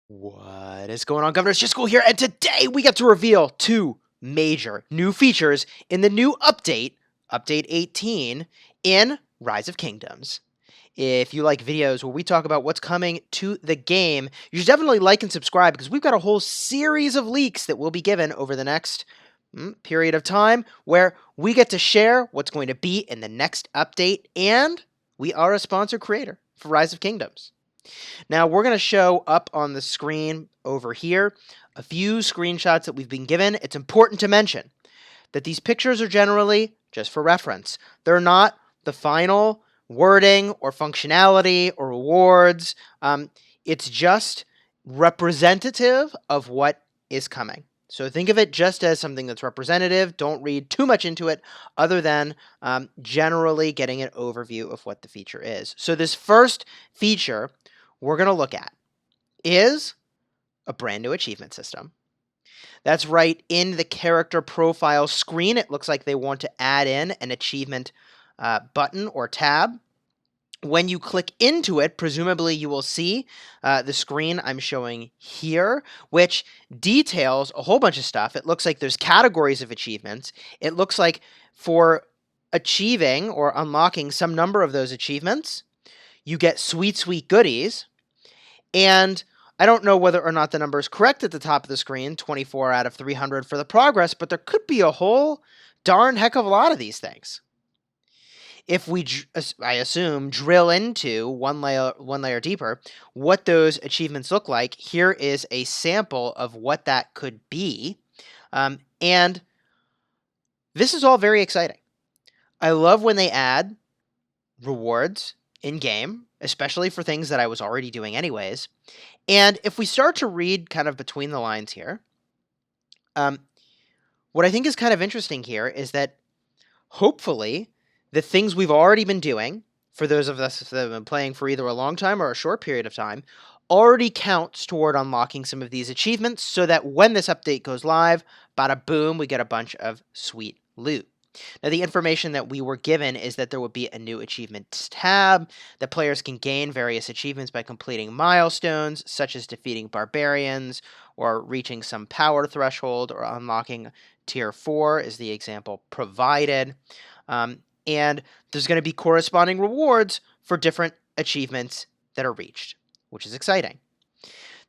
What is going on, Governor? Chisgule here, and today we get to reveal two major new features in the new update, Update 18, in Rise of Kingdoms. If you like videos where we talk about what's coming to the game, you should definitely like and subscribe because we've got a whole series of leaks that will be given over the next period of time where we get to share what's going to be in the next update, and we are a sponsored creator for Rise of Kingdoms. Now, we're going to show up on the screen over here a few screenshots that we've been given. It's important to mention that these pictures are generally just for reference. They're not the final wording or functionality or rewards. It's just representative of what is coming. So think of it just as something that's representative. Don't read too much into it other than generally getting an overview of what the feature is. So this first feature we're going to look at is a brand new achievement system. That's right in the character profile screen. It looks like they want to add in an achievement button or tab. When you click into it, presumably you will see the screen I'm showing here, which details a whole bunch of stuff. It looks like there's categories of achievements. It looks like for achieving or unlocking some number of those achievements, you get sweet, sweet goodies. And I don't know whether or not the number is correct at the top of the screen, 24 out of 300 for the progress, but there could be a whole darn heck of a lot of these things. If we, I assume, drill into one layer deeper, what those achievements look like, here is a sample of what that could be. And this is all very exciting. I love when they add rewards in-game, especially for things that I was already doing anyways. And if we start to read kind of between the lines here, what I think is kind of interesting here is that hopefully the things we've already been doing, for those of us that have been playing for either a long time or a short period of time, already counts toward unlocking some of these achievements so that when this update goes live, bada boom, we get a bunch of sweet loot. Now, the information that we were given is that there would be a new achievements tab, that players can gain various achievements by completing milestones, such as defeating barbarians, or reaching some power threshold, or unlocking tier 4 is the example provided. And there's going to be corresponding rewards for different achievements that are reached, which is exciting.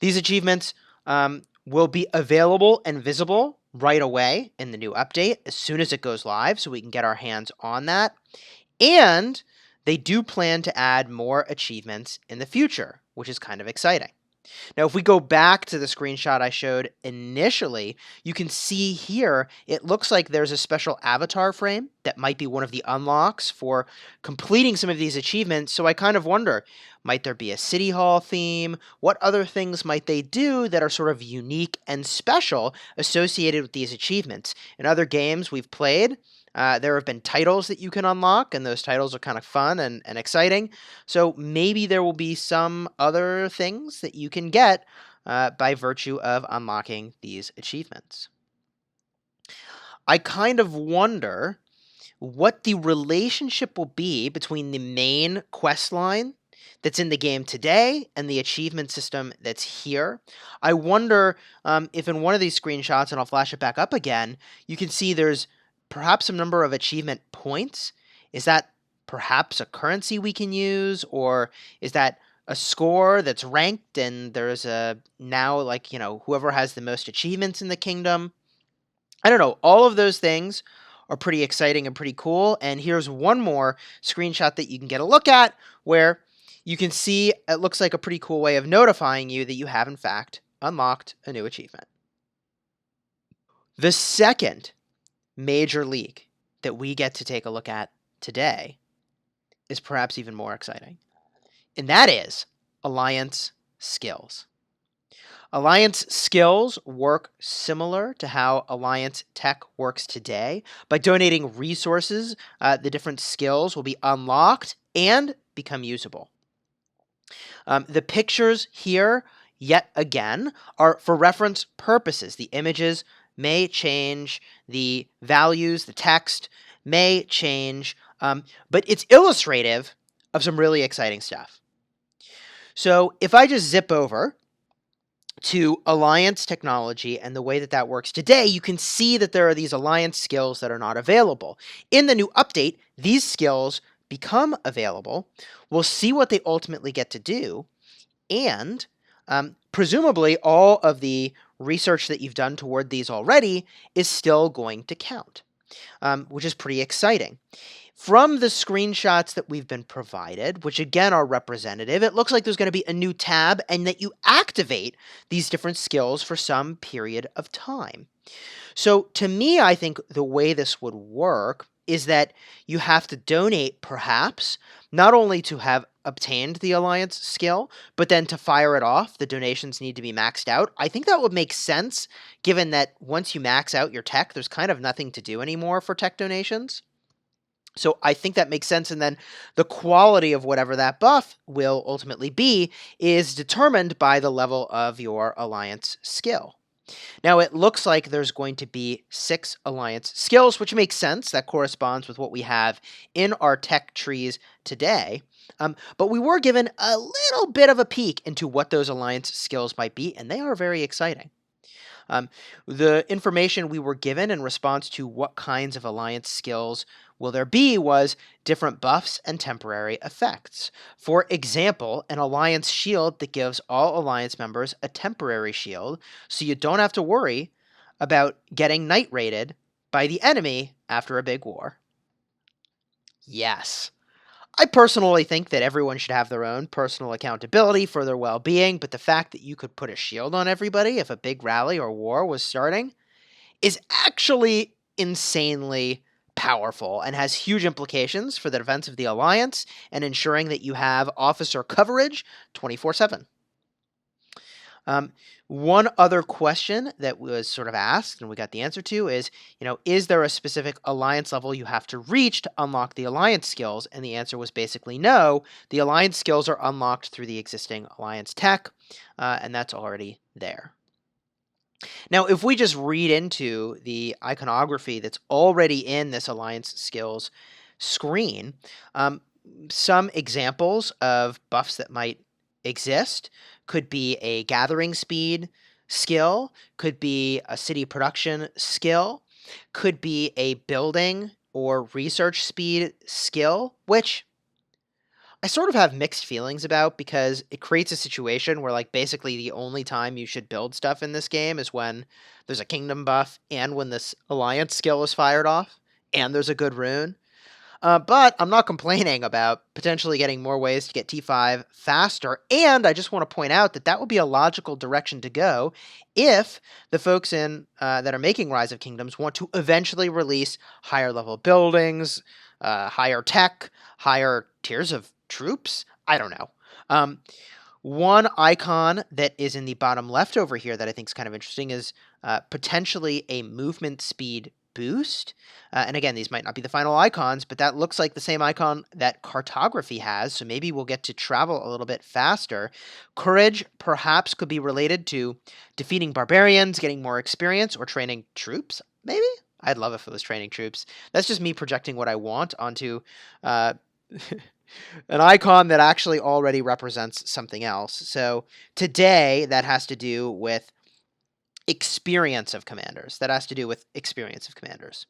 These achievements will be available and visible right away in the new update as soon as it goes live, so we can get our hands on that. And they do plan to add more achievements in the future, which is kind of exciting. Now, if we go back to the screenshot I showed initially, you can see here it looks like there's a special avatar frame that might be one of the unlocks for completing some of these achievements. So I kind of wonder, might there be a City Hall theme? What other things might they do that are sort of unique and special associated with these achievements? In other games we've played, there have been titles that you can unlock, and those titles are kind of fun and exciting. So maybe there will be some other things that you can get by virtue of unlocking these achievements. I kind of wonder what the relationship will be between the main quest line that's in the game today and the achievement system that's here. I wonder if in one of these screenshots, and I'll flash it back up again, you can see there's perhaps some number of achievement points. Is that perhaps a currency we can use, or is that a score that's ranked and there's a now, like, whoever has the most achievements in the kingdom? I don't know. All of those things are pretty exciting and pretty cool. And here's one more screenshot that you can get a look at where you can see it looks like a pretty cool way of notifying you that you have in fact unlocked a new achievement. The second major leak that we get to take a look at today is perhaps even more exciting, and that is Alliance skills. Alliance skills work similar to how Alliance tech works today. By donating resources, the different skills will be unlocked and become usable. The pictures here, yet again, are for reference purposes. The images may change, the values, the text may change, but it's illustrative of some really exciting stuff. So if I just zip over to alliance technology and the way that that works today, you can see that there are these alliance skills that are not available. In the new update, these skills become available. We'll see what they ultimately get to do, and presumably all of the research that you've done toward these already is still going to count, which is pretty exciting. From the screenshots that we've been provided, which again are representative, it looks like there's going to be a new tab and that you activate these different skills for some period of time. So to me, I think the way this would work is that you have to donate, perhaps, not only to have obtained the alliance skill, but then to fire it off, the donations need to be maxed out. I think that would make sense, given that once you max out your tech, there's kind of nothing to do anymore for tech donations. So I think that makes sense, and then the quality of whatever that buff will ultimately be is determined by the level of your alliance skill. Now, it looks like there's going to be 6 alliance skills, which makes sense. That corresponds with what we have in our tech trees today. But we were given a little bit of a peek into what those alliance skills might be, and they are very exciting. The information we were given in response to what kinds of alliance skills will there be was different buffs and temporary effects. For example, an alliance shield that gives all alliance members a temporary shield, so you don't have to worry about getting night raided by the enemy after a big war. Yes. I personally think that everyone should have their own personal accountability for their well-being, but the fact that you could put a shield on everybody if a big rally or war was starting is actually insanely powerful and has huge implications for the defense of the Alliance and ensuring that you have officer coverage 24/7. One other question that was sort of asked and we got the answer to is there a specific alliance level you have to reach to unlock the alliance skills? And the answer was basically no. The alliance skills are unlocked through the existing alliance tech, and that's already there. Now, if we just read into the iconography that's already in this alliance skills screen, some examples of buffs that might exist could be a gathering speed skill, could be a city production skill, could be a building or research speed skill, which I sort of have mixed feelings about because it creates a situation where, like, basically the only time you should build stuff in this game is when there's a kingdom buff and when this alliance skill is fired off and there's a good rune. But I'm not complaining about potentially getting more ways to get T5 faster, and I just want to point out that that would be a logical direction to go if the folks that are making Rise of Kingdoms want to eventually release higher level buildings, higher tech, higher tiers of troops. I don't know. One icon that is in the bottom left over here that I think is kind of interesting is potentially a movement speed boost. And again, these might not be the final icons, but that looks like the same icon that cartography has, so maybe we'll get to travel a little bit faster. Courage perhaps could be related to defeating barbarians, getting more experience, or training troops, maybe? I'd love if it was training troops. That's just me projecting what I want onto an icon that actually already represents something else. So today, that has to do with experience of commanders. That has to do with experience of commanders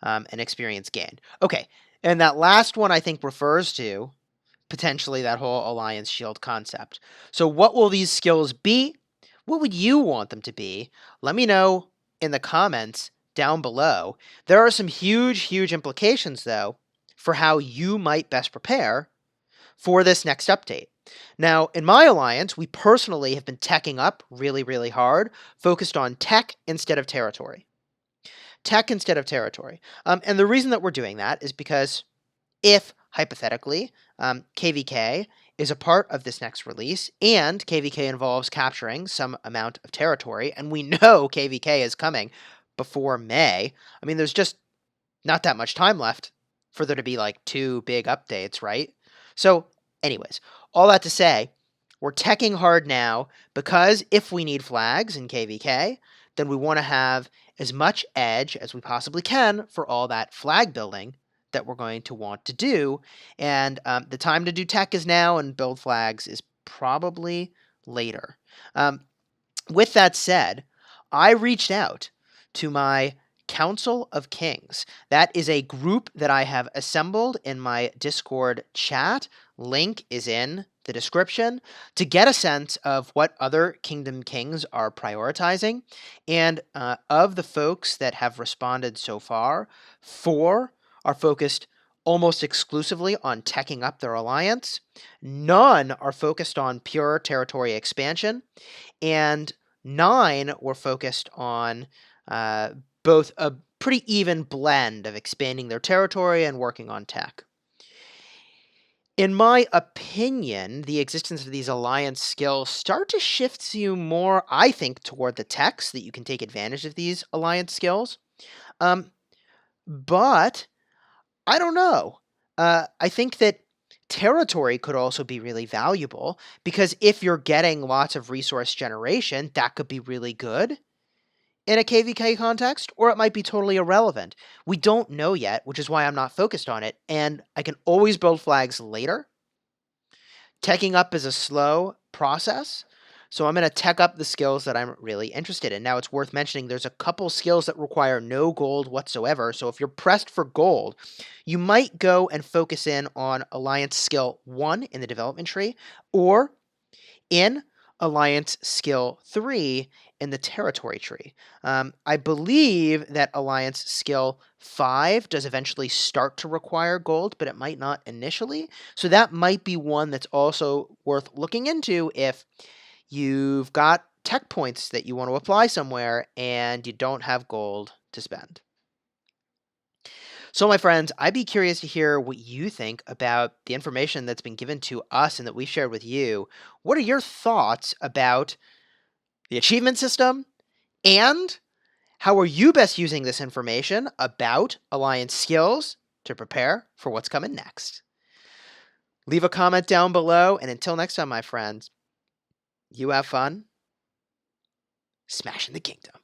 and experience gained. Okay, and that last one I think refers to potentially that whole alliance shield concept. So what will these skills be? What would you want them to be? Let me know in the comments down below. There are some huge implications, though, for how you might best prepare for this next update. Now, in my alliance, we personally have been teching up really hard, focused on tech instead of territory. Tech instead of territory. And the reason that we're doing that is because if, hypothetically, KVK is a part of this next release, and KVK involves capturing some amount of territory, and we know KVK is coming before May, I mean, there's just not that much time left for there to be, like, 2 big updates, right? So, anyways, all that to say, we're teching hard now because if we need flags in KVK, then we want to have as much edge as we possibly can for all that flag building that we're going to want to do. And the time to do tech is now, and build flags is probably later. Um, with that said, I reached out to my Council of Kings. That is a group that I have assembled in my Discord chat. Link is in the description to get a sense of what other Kingdom Kings are prioritizing. And of the folks that have responded so far, 4 are focused almost exclusively on teching up their alliance. None are focused on pure territory expansion, and 9 were focused on uh, both a pretty even blend of expanding their territory and working on tech. In my opinion, the existence of these alliance skills start to shift you more, I think, toward the tech so that you can take advantage of these alliance skills. Um, but I don't know. I think that territory could also be really valuable because if you're getting lots of resource generation, that could be really good in a KVK context, or it might be totally irrelevant. We don't know yet, which is why I'm not focused on it, and I can always build flags later. Teching up is a slow process, so I'm going to tech up the skills that I'm really interested in. Now, it's worth mentioning there's a couple skills that require no gold whatsoever, so if you're pressed for gold, you might go and focus in on Alliance Skill 1 in the development tree, or in Alliance Skill 3 in the territory tree. I believe that Alliance Skill 5 does eventually start to require gold, but it might not initially. So that might be one that's also worth looking into if you've got tech points that you want to apply somewhere and you don't have gold to spend. So, my friends, I'd be curious to hear what you think about the information that's been given to us and that we shared with you. What are your thoughts about the achievement system? And how are you best using this information about Alliance skills to prepare for what's coming next? Leave a comment down below, and until next time, my friends, you have fun smashing the kingdom.